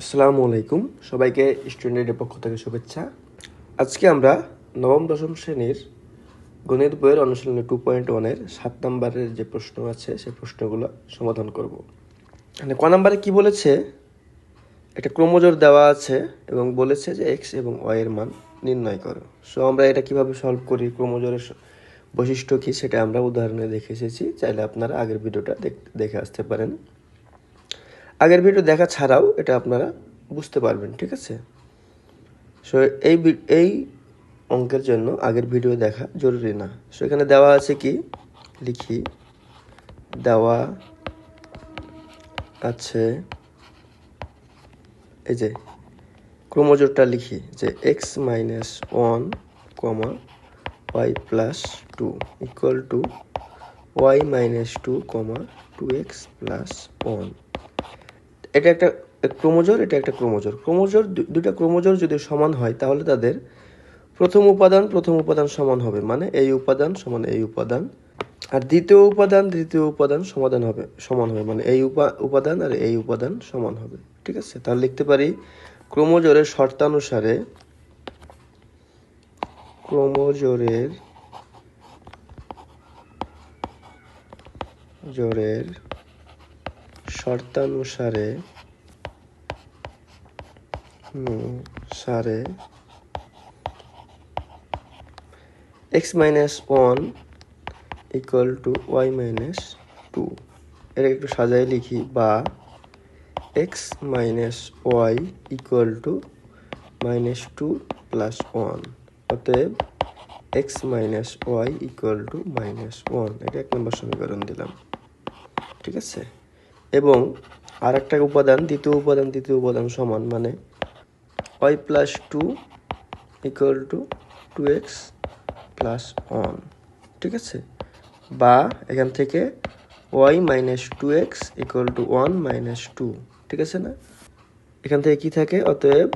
আসসালামু আলাইকুম, সবাইকে স্টুডেন্টের পক্ষ থেকে শুভেচ্ছা। আজকে আমরা নবম দশম শ্রেণীর গণিত বইয়ের অনুশীলনী 2.1-এর 7 নম্বরের যে প্রশ্ন আছে সেই প্রশ্নগুলো সমাধান করব। মানে ক নম্বরে কি বলেছে, একটা ক্রমজোর দেওয়া আছে এবং বলেছে যে এক্স এবং ওয়াই এর মান নির্ণয় করো। সো আমরা এটা কিভাবে সলভ করি, ক্রমজোরের বৈশিষ্ট্য কি সেটা আমরা উদাহরণে দেখে এসেছি। চাইলে আপনারা আগের ভিডিওটা দেখে আসতে পারেন। আগের ভিডিও দেখা ছাড়াও এটা আপনারা বুঝতে পারবেন, ঠিক আছে? সো এই অঙ্কের জন্য আগের ভিডিও দেখা জরুরি না। সো এখানে দেওয়া আছে কি, লিখি, দেওয়া আছে এই যে ক্রমজোরটা লিখি যে X minus 1 comma Y plus 2 equal to Y minus 2 comma 2x plus 1। এটা একটা ক্রমজোর, এটা একটা ক্রমজোর। দুইটা ক্রমজোর যদি সমান হয় তাহলে তাদের প্রথম উপাদান সমান হবে, মানে এই উপাদান সমান এই উপাদান, আর দ্বিতীয় উপাদান সমান হবে মানে এই উপাদান আর এই উপাদান সমান হবে, ঠিক আছে? তাহলে লিখতে পারি ক্রমজোরের শর্তানুসারে x minus 1 equal to Y minus 2। এটা একটু সাজাই লিখি, বা x minus Y equal to minus 2 plus 1। অতএব x minus Y equal to minus 1। এটা 1 নম্বর সমীকরণ দিলাম, ঠিক আছে? এবং আর একটা উপাদান, দ্বিতীয় উপাদান সমান, মানে Y plus 2 equal to 2x plus 1, ঠিক আছে? বা এখান থেকে Y minus 2x equal to 1 minus 2, ঠিক আছে না? এখান থেকে কি থাকে, অতএব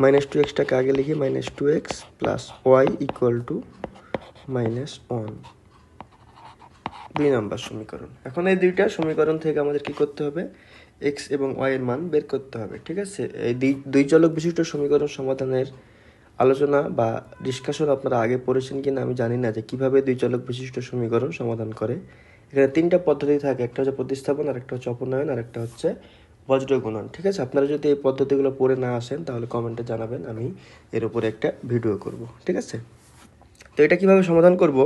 মাইনাস 2xটাকে আগে লিখি, minus 2x plus Y equal to minus 1, 2 number সমীকরণ। এখন এই দুইটা সমীকরণ থেকে আমাদের কি করতে হবে, এক্স এবং ওয়াই এর মান বের করতে হবে, ঠিক আছে? এই দুই চলক বিশিষ্ট সমীকরণ সমাধানের আলোচনা বা ডিসকাশন আপনারা আগে পড়েছেন কিনা আমি জানি না, যে কিভাবে দুই চলক বিশিষ্ট সমীকরণ সমাধান করে। এখানে 3টা পদ্ধতি থাকে, একটা হচ্ছে প্রতিস্থাপন, আর একটা হচ্ছে অপনয়ন, আর একটা হচ্ছে বজ্র গুণন, ঠিক আছে? আপনারা যদি এই পদ্ধতিগুলো পড়ে না আসেন তাহলে কমেন্টে জানাবেন, আমি এর উপরে একটা ভিডিও করব, ঠিক আছে? তো এটা কিভাবে সমাধান করব,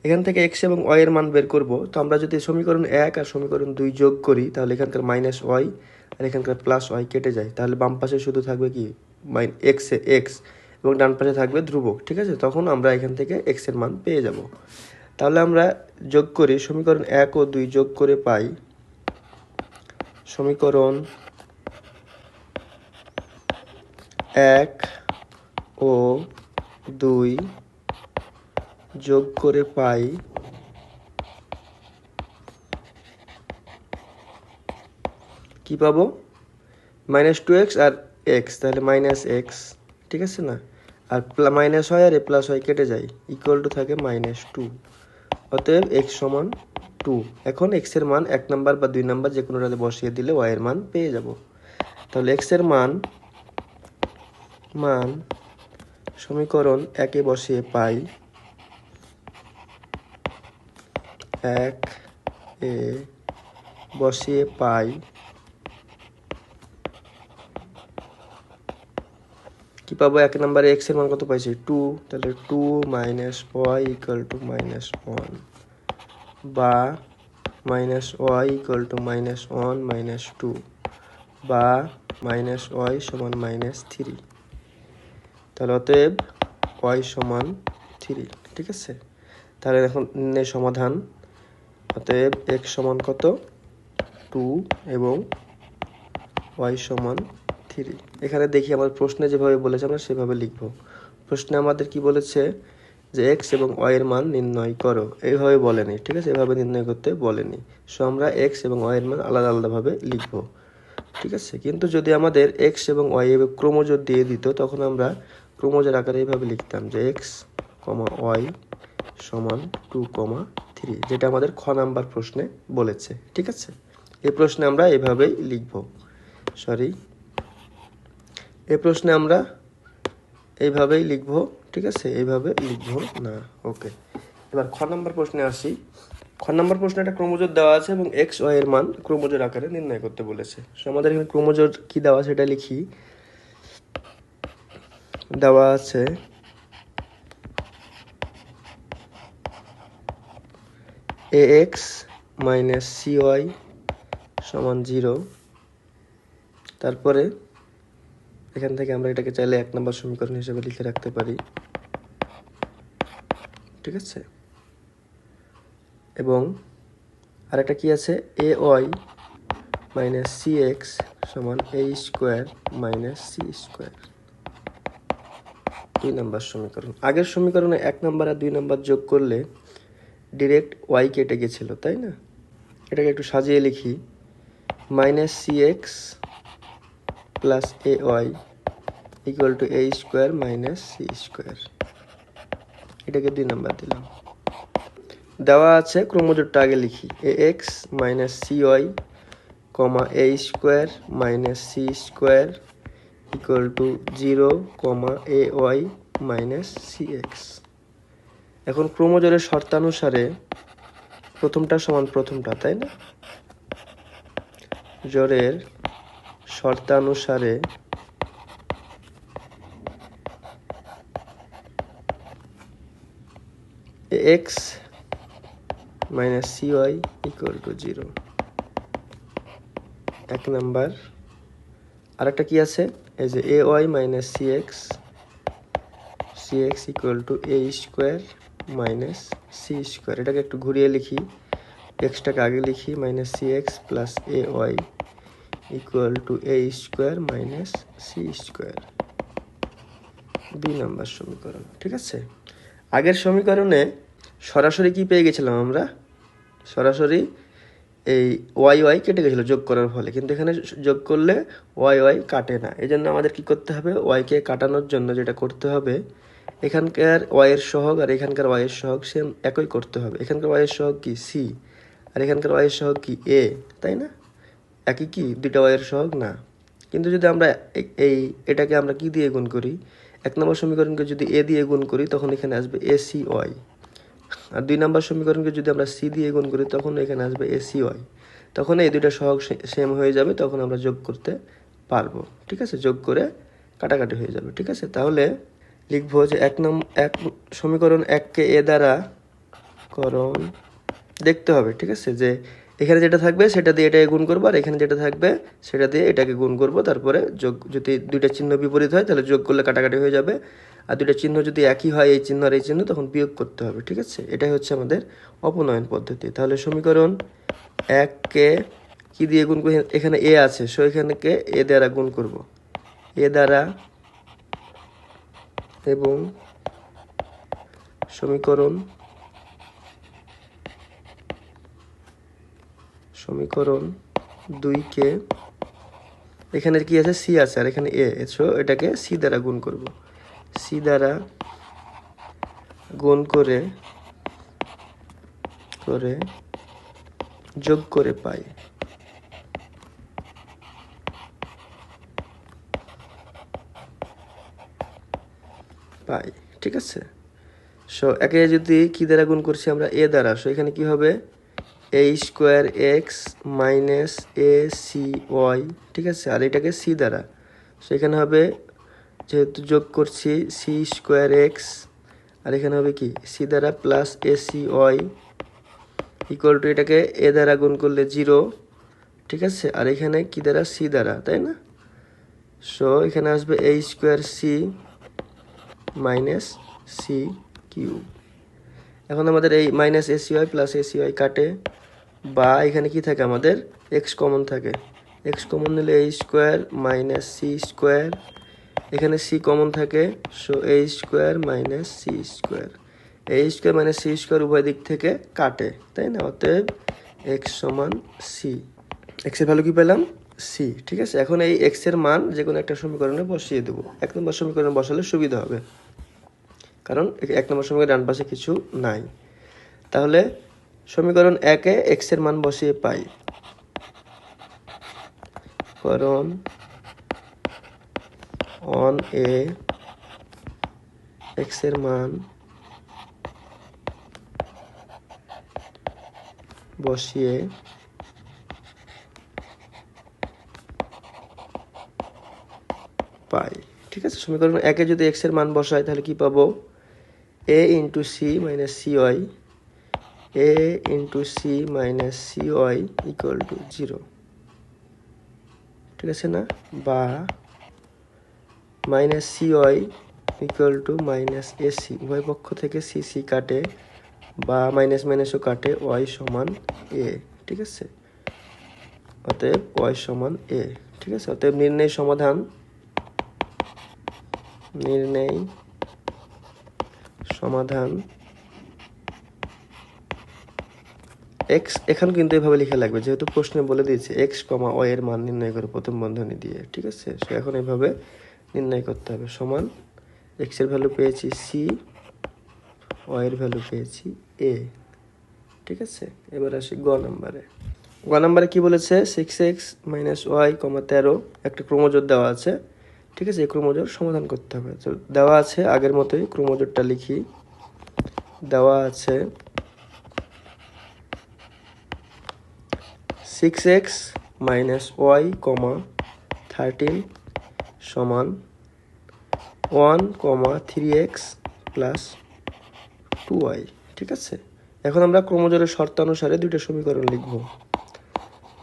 এখান থেকে এক্স এবং ওয়াই এর মান বের করব। তো আমরা যদি সমীকরণ 1 আর সমীকরণ 2 যোগ করি তাহলে এখানকার মাইনাস ওয়াই আর এখানকার প্লাস ওয়াই কেটে যায়, তাহলে বাম পাশে শুধু থাকবে কি এক্স এবং ডান পাশে থাকবে ধ্রুবক, ঠিক আছে? তখন আমরা এখান থেকে এক্স এর মান পেয়ে যাব। তাহলে আমরা যোগ করি, সমীকরণ 1 ও 2 যোগ করে পাই সমীকরণ 1 ও 2 যোগ করে পাই কি পাবো, মাইনাস 2x আর এক্স, তাহলে মাইনাস এক্স, ঠিক আছে না? আর মাইনাস হয় আর এ প্লাস হয় কেটে যায়, ইকুয়াল টু থাকে মাইনাস 2। অতএব এক্স সমান 2। এখন এক্স এর মান 1 নাম্বার বা 2 নাম্বার যে কোনোটাতে বসিয়ে দিলে ওয়াই এর মান পেয়ে যাব। তাহলে এক্স এর মান সমীকরণ 1-এ বসিয়ে পাই 1-এ বসিয়ে পাই কি পাবো, 1 নম্বরে এক্স এর মান কত পাইছি, 2। তাহলে 2 minus Y equal to minus 1, বা minus Y equal to minus 1 minus 2, বা মাইনাস ওয়াই সমান মাইনাস 3। তাহলে অতএব ওয়াই সমান 3, ঠিক আছে? তাহলে এখন সমাধান, অতএব এক্স সমান কত, 2 এবং ওয়াই সমান 3। এখানে দেখি আমার প্রশ্নে যেভাবে বলেছে আমরা সেভাবে লিখব। প্রশ্নে আমাদের কি বলেছে, যে এক্স এবং ওয়াই এর মান নির্ণয় করো, এইভাবে বলেনি, ঠিক আছে? এভাবে নির্ণয় করতে বলেনি। সো আমরা এক্স এবং ওয়াই এর মান আলাদা আলাদাভাবে লিখব, ঠিক আছে? কিন্তু যদি আমাদের এক্স এবং ওয়াই এর ক্রমজোর দিয়ে দিত তখন আমরা ক্রমজোর আকারে এইভাবে লিখতাম যে এক্স কমা ওয়াই সমান 2, 3, যেটা আমাদের খ নাম্বার প্রশ্নে বলেছে, ঠিক আছে? এই প্রশ্নে আমরা এভাবেই লিখব। এই প্রশ্নে আমরা এইভাবেই লিখব, ঠিক আছে, এইভাবে লিখব না। ওকে, এবার খ নম্বর প্রশ্নে আসি। খ নম্বর প্রশ্নে একটা ক্রোমোজোর দেওয়া আছে এবং এক্স ওয়াই এর মান ক্রোমোজোর আকারে নির্ণয় করতে বলেছে। সো আমাদের এখানে ক্রোমোজোর কি দেওয়া সেটা লিখি। দেওয়া আছে ax মাইনাস cy সমান 0। তারপরে এখান থেকে আমরা এটাকে চাইলে 1 নম্বর সমীকরণ হিসেবে লিখে রাখতে পারি, ঠিক আছে। এবং আরেকটা কি আছে, ay মাইনাস cx সমান a square minus c square, 2 number সমীকরণ। আগের সমীকরণে 1 নম্বর আর 2 নম্বর যোগ করলে ডিরেক্ট y কেটে গেছিল, তাই না? এটাকে একটু সাজিয়ে লিখি, minus cx plus ay equal to a square minus c square, এটাকে 2 নম্বর দিলাম। দেওয়া আছে ক্রোমোজোরটা আগে লিখি, ax minus cy comma a square minus c square equal to 0 comma ay minus cx। এখন ক্রোমোজোরের শর্তানুসারে প্রথমটা সমান প্রথমটা, তাই না? জোরের শর্তানুসারে ax minus cy equal to 0, 1 number. আরেকটা কি আছে, এই যে ay minus cx equal to a square minus c square, এটাকে একটু ঘুরিয়ে লিখি, এক্সটাকে আগে লিখি, minus cx plus ay equal to a square minus c square, 2 number সমীকরণ, ঠিক আছে। আগের সমীকরণে সরাসরি কি পেয়ে গেছিলাম আমরা, সরাসরি এই ওয়াই ওয়াই কেটে গেছিলো যোগ করার ফলে, কিন্তু এখানে যোগ করলে ওয়াই ওয়াই কাটে না। এই জন্য আমাদের কি করতে হবে, ওয়াইকে কাটানোর জন্য যেটা করতে হবে, এখানকার ওয়াইয়ের সহগ আর এখানকার ওয়াইয়ের সহগ সেম একই করতে হবে। এখানকার ওয়াইয়ের সহগ কি সি আর এখানকার ওয়াইয়ের সহগ কি এ, তাই না? একই কি, দুইটা ওয়াইয়ের সহগ না। কিন্তু যদি আমরা এটাকে আমরা কি দিয়ে গুণ করি, 1 নম্বর সমীকরণকে যদি এ দিয়ে গুণ করি তখন এখানে আসবে এ সি ওয়াই, আর 2 নম্বর সমীকরণকে যদি আমরা সি দিয়ে গুণ করি তখন এখানে আসবে এ সি ওয়াই। তখন এই দুইটা সহগ সেম হয়ে যাবে, তখন আমরা যোগ করতে পারবো, ঠিক আছে, যোগ করে কাটাকাটি হয়ে যাবে, ঠিক আছে। তাহলে লিখবো যে 1 সমীকরণ 1কে এ দ্বারা করণ দেখতে হবে, ঠিক আছে, যে এখানে যেটা থাকবে সেটা দিয়ে এটাকে গুণ করবো আর এখানে যেটা থাকবে সেটা দিয়ে এটাকে গুণ করবো, তারপরে যোগ, যদি দুইটা চিহ্ন বিপরীত হয় তাহলে যোগ করলে কাটাকাটি হয়ে যাবে, আর দুইটা চিহ্ন যদি একই হয়, এই চিহ্ন আর এই চিহ্ন, তখন বিয়োগ করতে হবে, ঠিক আছে। এটাই হচ্ছে আমাদের অপনয়ন পদ্ধতি। তাহলে সমীকরণ 1কে কি দিয়ে গুণ করি, এখানে এ আছে, সো এখানেকে এ দ্বারা গুণ করব, এ দ্বারা, এবং সমীকরণ 2কে, এখানে কি আছে, সি আছে আর এখানে এ, সো এটাকে সি দ্বারা গুণ করব, সি দ্বারা গুণ করে যোগ করে পাই, ঠিক আছে। সো একে যদি কি দ্বারা গুণ করছি আমরা, এ দ্বারা, সো এখানে কি হবে, a square x minus a C y, ঠিক আছে, আর এটাকে সি দ্বারা, সো এখানে হবে, যেহেতু যোগ করছি, সি স্কোয়ার এক্স, আর এখানে হবে কি সি দ্বারা plus A C Y equal to, এটাকে এ দ্বারা গুণ করলে 0, ঠিক আছে, আর এখানে কি দ্বারা, সি দ্বারা, তাই না? সো এখানে আসবে a square c minus c cube. এখন আমাদের এই minus a C y plus A C y কাটে, বা এখানে কি থাকে, আমাদের এক্স কমন থাকে, এক্স কমন নিলে a square minus c square, এখানে সি কমন থাকে, so a square minus c square, a square minus c square উভয় দিক থেকে কাটে, তাই না? অতএব এক্স সমান সি, এক্সের ভ্যালু কি পেলাম, সি, ঠিক আছে। এখন এই এক্সের মান যে কোনো একটা সমীকরণে বসিয়ে দেবো, 1 নম্বর সমীকরণে বসালে সুবিধা হবে, কারণ 1 নম্বর সমীকরণের ডান পাশে কিছু নাই। তাহলে সমীকরণ 1-এ এক্সের মান বসিয়ে পাই, করণ অন এ এক্স এর মান বসিয়ে পাই। ঠিক আছে, সমীকরণ একে যদি এক্স এর মান বসাই তাহলে কি পাবো? A into c minus c y, a into c minus c Y equal to 0। ঠিক আছে না? বা minus c Y equal to minus a c, উভয় পক্ষ থেকে সি সি কাটে বা মাইনাস মাইনাসও কাটে, ওয়াই সমান এ। ঠিক আছে, অতএব ওয়াই সমান এ। ঠিক আছে, অতএব নির্ণয় সমাধান, নির্ণয় সমাধান এক্স, এখানে কিন্তু এভাবে লিখে লাগবে যেহেতু প্রশ্নে বলে দিয়েছে এক্স কমা ওয়াই এর মান নির্ণয় করে প্রথম বন্ধনী দিয়ে। ঠিক আছে, সো এখন এভাবে নির্ণয় করতে হবে। সমান এক্স এর ভ্যালু পেয়েছি সি, ওয়াই এর ভ্যালু পেয়েছি এ। ঠিক আছে, এবার আসি গ নাম্বারে। গ নাম্বারে কি বলেছে? 6x মাইনাস ওয়াই কমা 13 একটা ক্রমজোড় দেওয়া আছে। ঠিক আছে, এই ক্রমজোড় সমাধান করতে হবে। তো দেওয়া আছে আগের মতোই, ক্রমজোড়টা লিখি। দেওয়া আছে 6x মাইনাস ওয়াই কমা 13 সমান 1 কমা 3x প্লাস 2y। ঠিক আছে, এখন আমরা ক্রমজোড়ের শর্তানুসারে দুইটা সমীকরণ লিখব।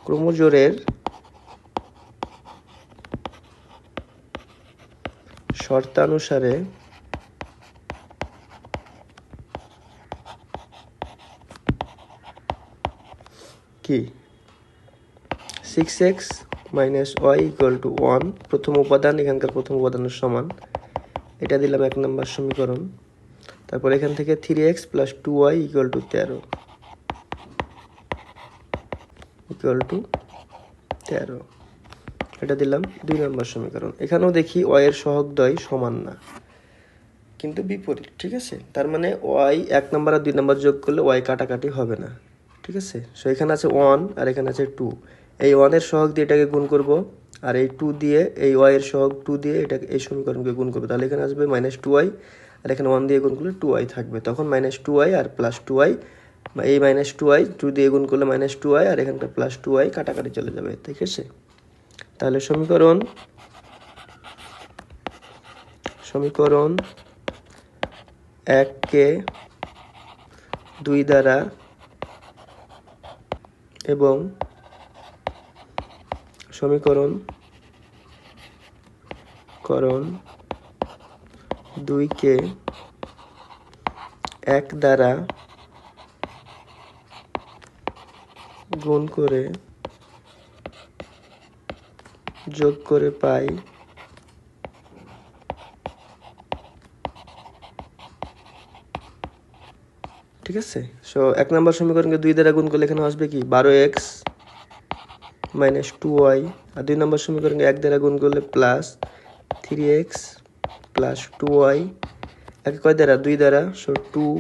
ক্রমজোড়ের শর্তানুসারে কি? 6x minus Y equal to 1, প্রথম উপাদান, এখানকার প্রথম উপাদানের সমান, এটা দিলাম 1 নম্বর সমীকরণ। তারপর এখান থেকে 3x plus 2y equal to 13 equal to 13, এটা দিলাম 2 নম্বর সমীকরণ। এখানেও দেখি ওয়াই এর সহগদ্বয় সমান না, কিন্তু বিপরীত। ঠিক আছে, তার মানে ওয়াই 1 নম্বর আর 2 নম্বর যোগ করলে ওয়াই কাটাকাটি হবে না। ঠিক আছে, সো এখানে আছে 1 আর এখানে আছে 2, এই 1 এর সহগ দিয়ে এটাকে গুণ করব, আর এই 2 দিয়ে, এই ওয়াই এর সহগ 2 দিয়ে এটাকে, এই সমীকরণকে গুণ করব। তাহলে এখানে আসবে মাইনাস 2y, আর এখানে 1 দিয়ে গুণ করলে 2y থাকবে। তখন মাইনাস 2y আর প্লাস 2y, এই মাইনাস 2y 2 দিয়ে গুণ করলে মাইনাস 2y, আর এখানটা প্লাস 2y কাটাকাটি চলে যাবে। ঠিক আছে, তাহলে সমীকরণ 1 কে 2 দ্বারা এবং সমীকরণ 2 কে 1 দ্বারা গুণ করে যোগ করে পাই ঠিক আছে, সো 1 নম্বর সমীকরণকে 2 দ্বারা গুণ করলে এখানে আসবে কি 12x মাইনাস 2y, আর 2 নম্বর সমীকরণকে 1 দ্বারা গুণ করলে প্লাস 3x প্লাস 2y, একে কয় দ্বারা 2 দ্বারা, সো 2,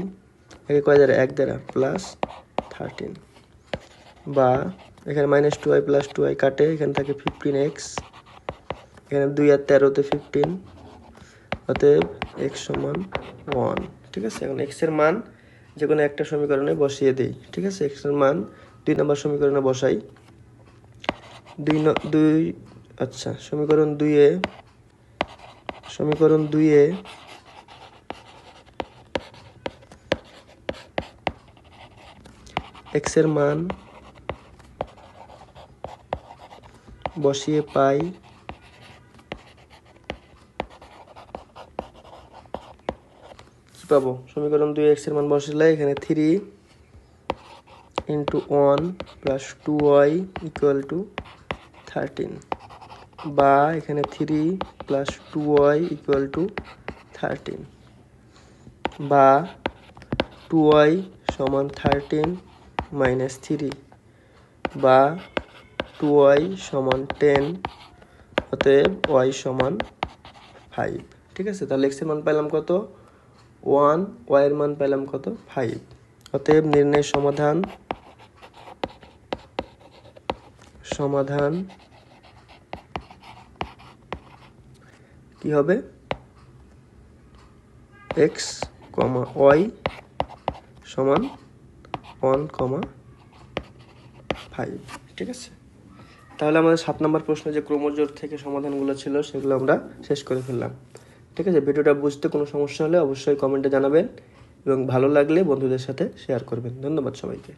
একে কয় দ্বারা 1 দ্বারা, প্লাস 13, বা এখানে মাইনাস 2y প্লাস 2y কাটে, এখানে থাকে 15x, এখানে 2 আর 13তে 15, অতএব x সমান 1। ঠিক আছে, এখন x এর মান যে কোনো একটা সমীকরণে বসিয়ে দেই। ঠিক আছে, x এর মান 2 নম্বর সমীকরণে বসাই। আচ্ছা, সমীকরণ 2 এ x এর মান বসিয়ে পাই কি পাবো? সমীকরণ 2 x এর মান বসালে এখানে 3 into 1 plus 2y equal to 13, বা এখানে 3 plus 2y equal to 13, বা 2y সমান 13 minus 3, বা 2y সমান 10, অতএব y সমান 5। ঠিক আছে, তাহলে x এর মান পেলাম কত? 1, y এর মান পেলাম কত? 5। অতএব নির্ণয় সমাধান কি হবে এক্স কমা ওয়াই সমান 1,5। ঠিক আছে, তাহলে আমাদের 7 নম্বর প্রশ্নে যে ক্রমজোড় থেকে সমাধানগুলো ছিল সেগুলো আমরা শেষ করে ফেললাম। ঠিক আছে, ভিডিওটা বুঝতে কোনো সমস্যা হলে অবশ্যই কমেন্টে জানাবেন এবং ভালো লাগলে বন্ধুদের সাথে শেয়ার করবেন। ধন্যবাদ সবাইকে।